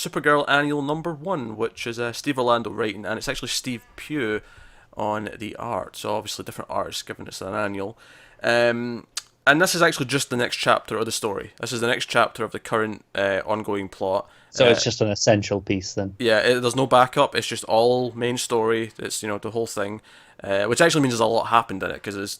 Supergirl Annual #1, which is Steve Orlando writing, and it's actually Steve Pugh on the art. So obviously different artists given it's an annual. And this is actually just the next chapter of the story. This is the next chapter of the current ongoing plot. So it's just an essential piece then. Yeah, there's no backup. It's just all main story. It's the whole thing, which actually means there's a lot happened in it because there's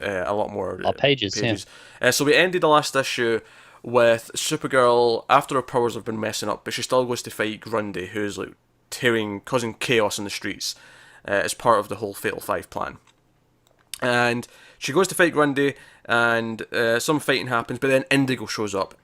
a lot more Pages. Yeah. So we ended the last issue with Supergirl after her powers have been messing up, but she still goes to fight Grundy, who's like causing chaos in the streets as part of the whole Fatal Five plan. And she goes to fight Grundy, and some fighting happens, but then Indigo shows up,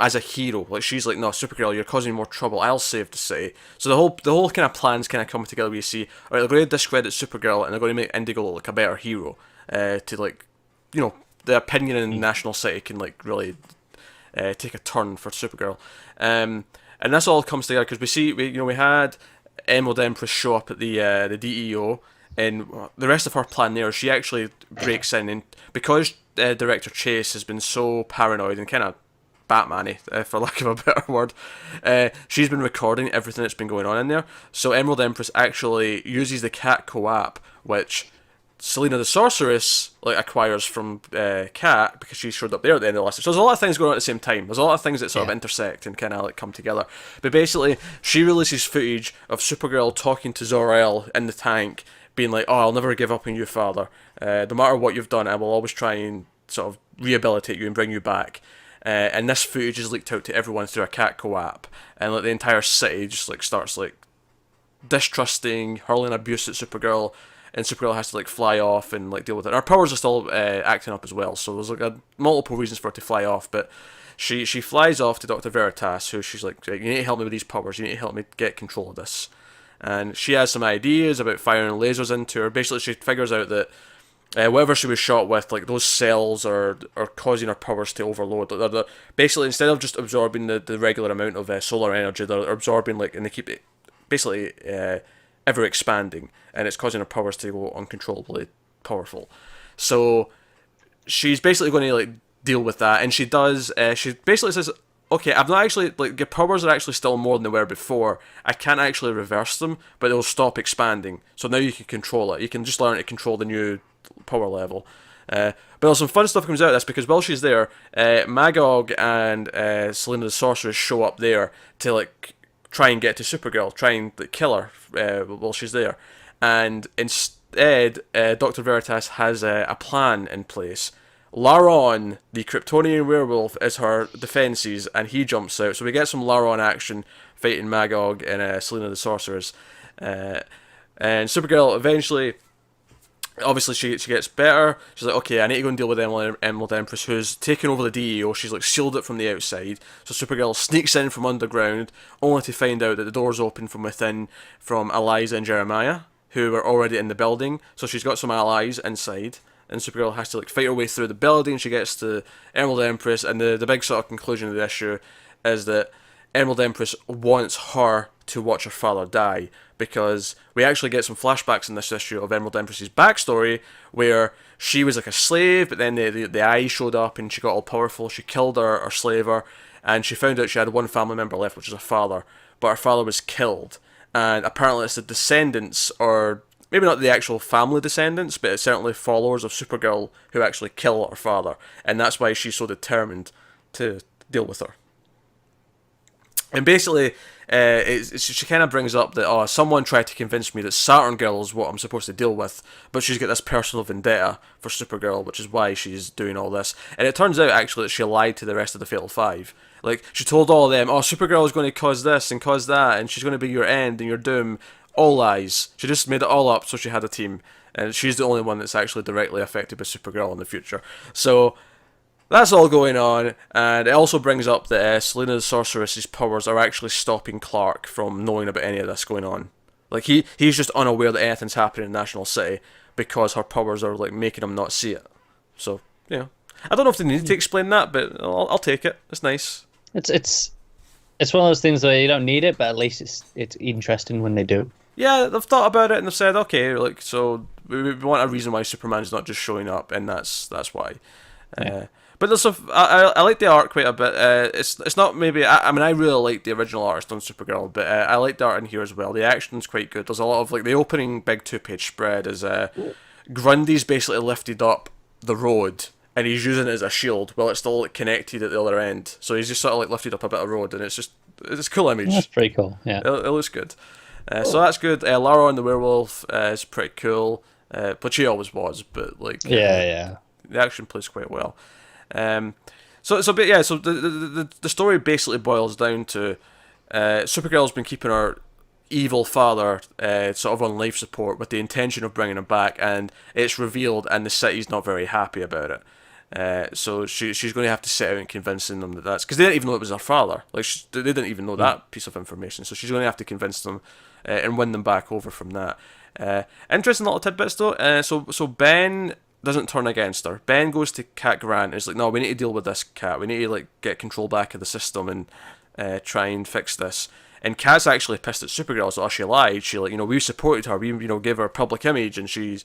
as a hero. Like she's like, no, Supergirl, you're causing more trouble. I'll save the city. So the whole kind of plans kind of come together. Where you see, all right, they're going to discredit Supergirl, and they're going to make Indigo look like a better hero. To like, the opinion in the national city can like really take a turn for Supergirl. And this all comes together because we had Emerald Empress show up at the DEO. And the rest of her plan there, she actually breaks in, and because Director Chase has been so paranoid and kind of Batman-y, for lack of a better word, she's been recording everything that's been going on in there. So Emerald Empress actually uses the Cat Co-op, which Selena the Sorceress acquires from Cat because she showed up there at the end of the last. So there's a lot of things going on at the same time. There's a lot of things that sort of intersect and kind of come together. But basically, she releases footage of Supergirl talking to Zor-El in the tank, being like, "Oh, I'll never give up on you, father. No matter what you've done, I will always try and sort of rehabilitate you and bring you back." And this footage is leaked out to everyone through a Cat Co-op, and the entire city just starts distrusting, hurling abuse at Supergirl, and Supergirl has to fly off and deal with it. Her powers are still acting up as well, so there's multiple reasons for her to fly off, but she flies off to Dr. Veritas, who she's like, "You need to help me with these powers. You need to help me get control of this." And she has some ideas about firing lasers into her. Basically, she figures out that whatever she was shot with, those cells are causing her powers to overload. They're basically, instead of just absorbing the regular amount of solar energy, they're absorbing, and they keep it basically ever expanding, and it's causing her powers to go uncontrollably powerful. So she's basically going to deal with that, and she does. She basically says, "Okay, I've not actually your powers are actually still more than they were before. I can't actually reverse them, but they'll stop expanding. So now you can control it. You can just learn to control the new power level." But there's some fun stuff comes out of this because while she's there, Magog and Selena the Sorceress show up there to try and get to Supergirl, try and kill her while she's there, and instead, Dr. Veritas has a plan in place. Laron, the Kryptonian werewolf, is her defenses, and he jumps out. So we get some Laron action fighting Magog and Selena the Sorceress. And Supergirl eventually, obviously, she gets better. She's like, "Okay, I need to go and deal with Emerald Empress, who's taken over the DEO. She's sealed it from the outside." So Supergirl sneaks in from underground, only to find out that the door's open from within from Eliza and Jeremiah, who were already in the building. So she's got some allies inside. And Supergirl has to fight her way through the building. She gets to Emerald Empress, and the big sort of conclusion of the issue is that Emerald Empress wants her to watch her father die, because we actually get some flashbacks in this issue of Emerald Empress's backstory, where she was a slave, but then the eye showed up and she got all powerful. She killed her slaver, and she found out she had one family member left, which was her father, but her father was killed, and apparently it's the descendants, or maybe not the actual family descendants, but it's certainly followers of Supergirl who actually kill her father, and that's why she's so determined to deal with her. And basically, she kind of brings up that, someone tried to convince me that Saturn Girl is what I'm supposed to deal with, but she's got this personal vendetta for Supergirl, which is why she's doing all this. And it turns out, actually, that she lied to the rest of the Fatal Five. She told all of them, Supergirl is going to cause this and cause that, and she's going to be your end and your doom. All lies. She just made it all up so she had a team, and she's the only one that's actually directly affected by Supergirl in the future. So that's all going on, and it also brings up that Selena the Sorceress's powers are actually stopping Clark from knowing about any of this going on. He's just unaware that anything's happening in National City because her powers are making him not see it. So I don't know if they need to explain that, but I'll take it. It's nice. It's one of those things where you don't need it, but at least it's interesting when they do. Yeah, they've thought about it and they've said, okay, so we want a reason why Superman's not just showing up, and that's why. Yeah. But there's I like the art quite a bit. It's not maybe I mean I really like the original artist on Supergirl, but I like the art in here as well. The action's quite good. There's a lot of like the opening big 2-page spread is Grundy's basically lifted up the road and he's using it as a shield while it's still like, connected at the other end. So he's just sort of like lifted up a bit of road and it's a cool image. That's pretty cool. Yeah, it looks good. So that's good. Lara and the werewolf is pretty cool. But she always was. But like yeah. The action plays quite well. So the story basically boils down to Supergirl's been keeping her evil father sort of on life support with the intention of bringing him back, and it's revealed, and the city's not very happy about it. So she's going to have to set out and convincing them that that's because they didn't even know it was her father. Like they didn't even know that piece of information. So she's going to have to convince them and win them back over from that. Interesting little tidbits though. So Ben doesn't turn against her. Ben goes to Cat Grant and is like, no, we need to deal with this, Cat. We need to like get control back of the system and try and fix this. And Cat's actually pissed at Supergirl, so she lied. She like, we supported her, we gave her a public image, and she's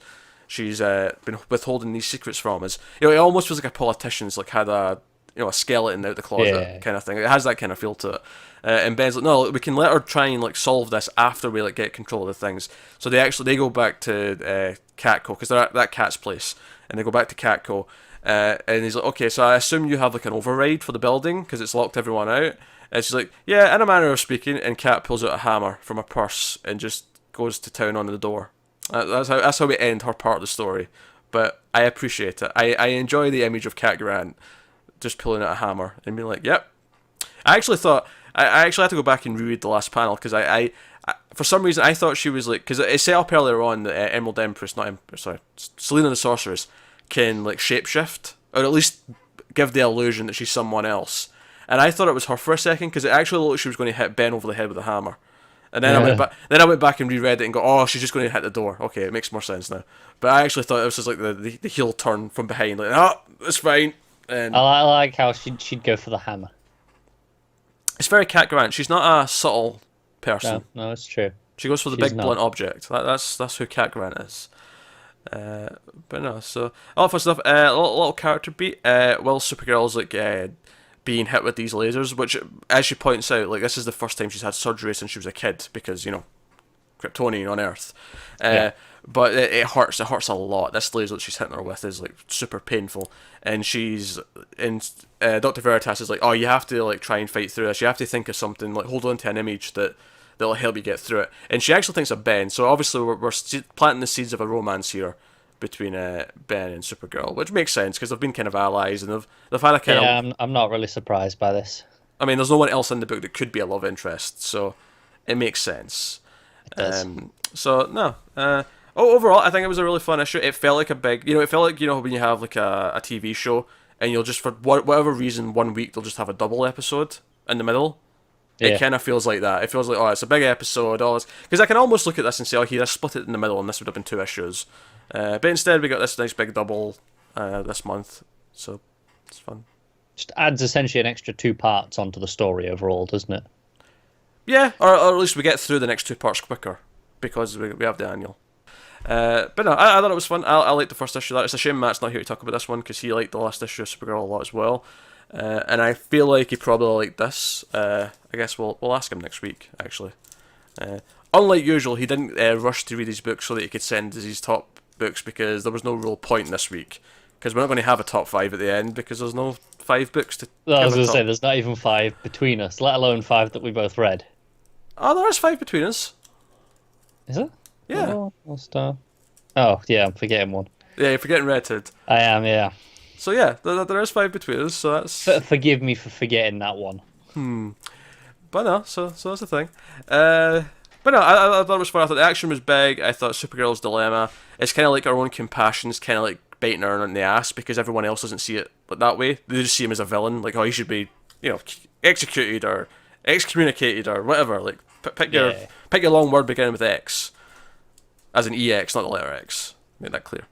been withholding these secrets from us. It almost feels like a politician's like had a a skeleton out the closet kind of thing. It has that kind of feel to it. And Ben's like, no, we can let her try and like solve this after we like get control of the things. So they go back to Catco because they're at that Cat's place, and they go back to Catco. And he's like, okay, so I assume you have like an override for the building because it's locked everyone out. And she's like, yeah, in a manner of speaking. And Cat pulls out a hammer from a purse and just goes to town on the door. That's how we end her part of the story. But I appreciate it. I enjoy the image of Cat Grant just pulling out a hammer and being like, yep. I actually thought I actually had to go back and reread the last panel because I for some reason I thought she was like, because it set up earlier on that Emerald Empress, Selena the Sorceress can like shapeshift or at least give the illusion that she's someone else. And I thought it was her for a second because it actually looked like she was going to hit Ben over the head with a hammer. And then I went back and reread it and go, oh, she's just going to hit the door. Okay, it makes more sense now. But I actually thought it was just like the heel turn from behind, like, oh, it's fine. And I like how she'd go for the hammer. It's very Cat Grant. She's not a subtle person. No, it's true. She goes for the big blunt object. That's who Cat Grant is. But no, so a lot of fun stuff. Little character beat. Well, Supergirl's like being hit with these lasers, which, as she points out, like this is the first time she's had surgery since she was a kid because Kryptonian on Earth. But it hurts. It hurts a lot. This laser that she's hitting her with is like super painful, and Dr. Veritas is like, oh, you have to like try and fight through this. You have to think of something, like hold on to an image that'll help you get through it. And she actually thinks of Ben. So obviously we're planting the seeds of a romance here between Ben and Supergirl, which makes sense because they've been kind of allies and they've had a kind of. Yeah, I'm not really surprised by this. I mean, there's no one else in the book that could be a love interest, so it makes sense. It does. So no. Overall, I think it was a really fun issue. It felt like a big, it felt like when you have like a TV show and you'll just for whatever reason 1 week they'll just have a double episode in the middle. Yeah. It kind of feels like that. It feels like, oh, it's a big episode, all this, because I can almost look at this and say, oh, here I split it in the middle, and this would have been 2 issues. But instead, we got this nice big double this month, so it's fun. Just adds essentially an extra 2 parts onto the story overall, doesn't it? Yeah, or at least we get through the next 2 parts quicker because we have the annual. But no, I thought it was fun. I liked the first issue. It's a shame Matt's not here to talk about this one because he liked the last issue of Supergirl a lot as well. And I feel like he probably liked this. I guess we'll ask him next week, actually. Unlike usual, he didn't rush to read his books so that he could send his top books because there was no real point this week. Because we're not going to have a top 5 at the end because there's no 5 books to. Well, I was going to say there's not even 5 between us, let alone 5 that we both read. Oh, there is 5 between us. Is it? Yeah. Oh, yeah, I'm forgetting one. Yeah, you're forgetting Red Hood. I am, yeah. So yeah, there is 5 between us, so that's. Forgive me for forgetting that one. But no, so that's the thing. But no, I thought it was fun. I thought the action was big. I thought Supergirl's dilemma. It's kind of like our own compassion. It's kind of like biting her in the ass because everyone else doesn't see it that way. They just see him as a villain. Like, oh, he should be, executed or excommunicated or whatever. Like, pick your long word beginning with X, as in EX, not the letter X. Make that clear.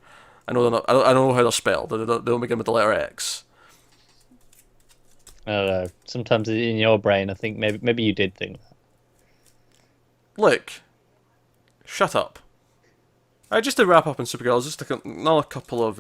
I know they're not. I know how they're spelled. They don't begin with the letter X. I don't know. Sometimes in your brain, I think maybe you did think that. Look, shut up. Just to wrap up on Supergirl, just another couple of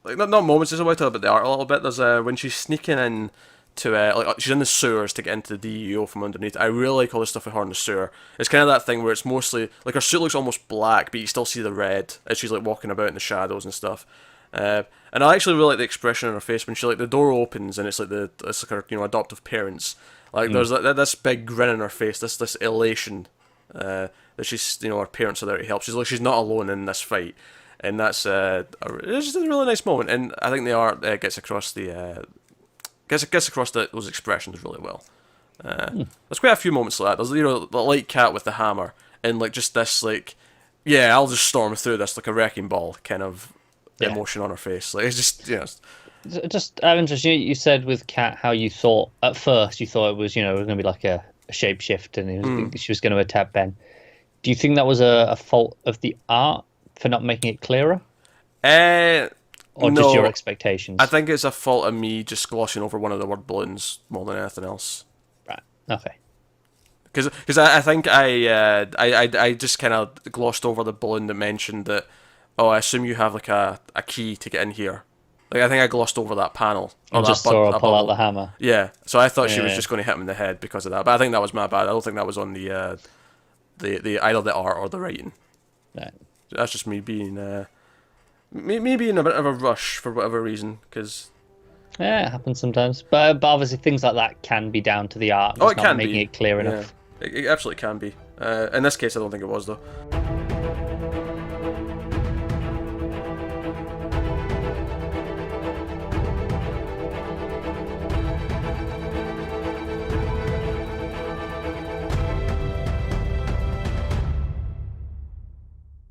like not moments. Just about the art a little bit. There's when she's sneaking in to like she's in the sewers to get into the DEO from underneath. I really like all the stuff with her in the sewer. It's kind of that thing where it's mostly like her suit looks almost black, but you still see the red as she's like walking about in the shadows and stuff. And I actually really like the expression on her face when she like the door opens and it's like her adoptive parents. Like there's this big grin on her face, this elation that she's her parents are there to help. She's like she's not alone in this fight, and that's it's just a really nice moment. And I think the art gets across those expressions really well. There's quite a few moments like that. There's the light cat with the hammer and like just this like I'll just storm through this like a wrecking ball kind of emotion on her face. Like it's just Just out of interest, you said with Kat how you thought at first it was it was going to be like a shapeshift and she was going to attack Ben. Do you think that was a fault of the art for not making it clearer? Or just your expectations? I think it's a fault of me just glossing over one of the word balloons more than anything else. Right. Okay. Because I think I just kind of glossed over the balloon that mentioned that. Oh, I assume you have like a key to get in here. Like I think I glossed over that panel. And just saw her pull out the hammer. Yeah. So I thought she was just going to hit him in the head because of that. But I think that was my bad. I don't think that was on the either the art or the writing. Right. That's just me being me being a bit of a rush for whatever reason. Because it happens sometimes. But obviously things like that can be down to the art. It can making be. it clear enough. It absolutely can be. In this case, I don't think it was though.